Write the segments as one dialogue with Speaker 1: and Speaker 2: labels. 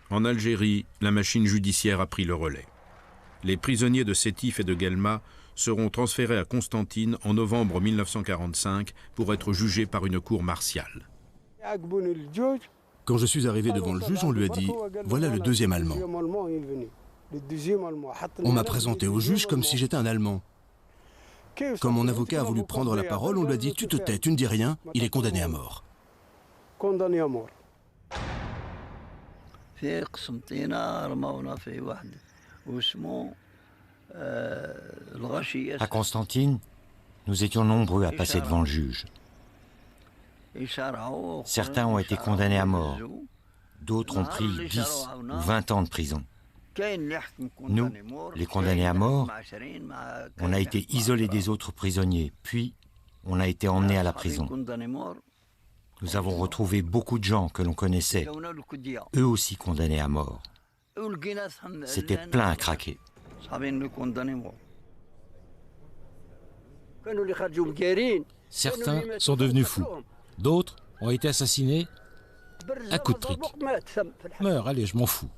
Speaker 1: En Algérie, la machine judiciaire a pris le relais. Les prisonniers de Sétif et de Guelma seront transférés à Constantine en novembre 1945 pour être jugés par une cour martiale.
Speaker 2: Quand je suis arrivé devant le juge, on lui a dit « Voilà le deuxième Allemand ». On m'a présenté au juge comme si j'étais un Allemand. Quand mon avocat a voulu prendre la parole, on lui a dit « Tu te tais, tu ne dis rien, il est condamné à mort ».
Speaker 3: À Constantine, nous étions nombreux à passer devant le juge. Certains ont été condamnés à mort, d'autres ont pris 10 ou 20 ans de prison. Nous, les condamnés à mort, on a été isolés des autres prisonniers, puis on a été emmenés à la prison. Nous avons retrouvé beaucoup de gens que l'on connaissait, eux aussi condamnés à mort. C'était plein à craquer.
Speaker 4: Certains sont devenus fous, d'autres ont été assassinés à coups de trique. Meurs, allez, je m'en fous.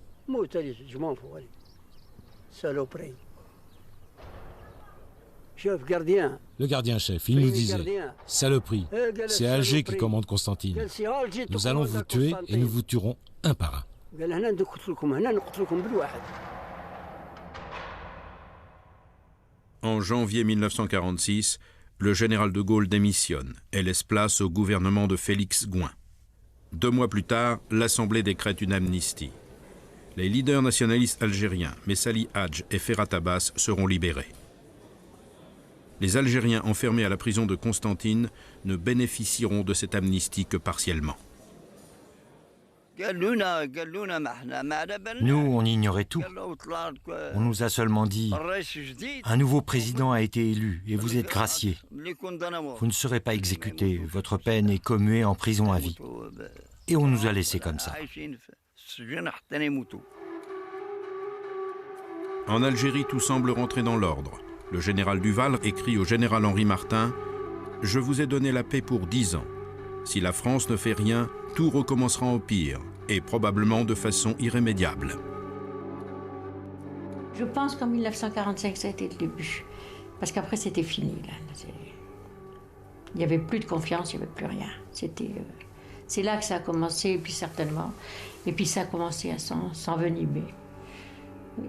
Speaker 4: Le gardien-chef, il nous disait « Saloperie, c'est Alger qui commande Constantine. Nous allons vous tuer et nous vous tuerons un par un. »
Speaker 1: En janvier 1946, le général de Gaulle démissionne et laisse place au gouvernement de Félix Gouin. 2 mois plus tard, l'Assemblée décrète une amnistie. Les leaders nationalistes algériens, Messali Hadj et Ferhat Abbas, seront libérés. Les Algériens enfermés à la prison de Constantine ne bénéficieront de cette amnistie que partiellement.
Speaker 3: Nous, on ignorait tout. On nous a seulement dit « Un nouveau président a été élu et vous êtes gracié. Vous ne serez pas exécuté, votre peine est commuée en prison à vie. » Et on nous a laissés comme ça.
Speaker 1: En Algérie, tout semble rentrer dans l'ordre. Le général Duval écrit au général Henri Martin « Je vous ai donné la paix pour 10 ans. Si la France ne fait rien, tout recommencera au pire, et probablement de façon irrémédiable. »
Speaker 5: Je pense qu'en 1945, ça a été le début. Parce qu'après, c'était fini. Là. Il n'y avait plus de confiance, il n'y avait plus rien. C'est là que ça a commencé, et puis certainement. Et puis ça a commencé à s'envenimer.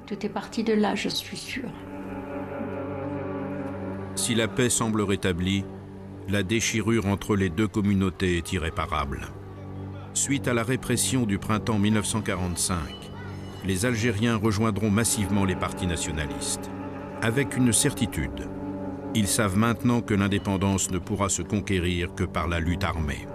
Speaker 5: Tout est parti de là, je suis sûre.
Speaker 1: Si la paix semble rétablie, la déchirure entre les deux communautés est irréparable. Suite à la répression du printemps 1945, les Algériens rejoindront massivement les partis nationalistes. Avec une certitude, ils savent maintenant que l'indépendance ne pourra se conquérir que par la lutte armée.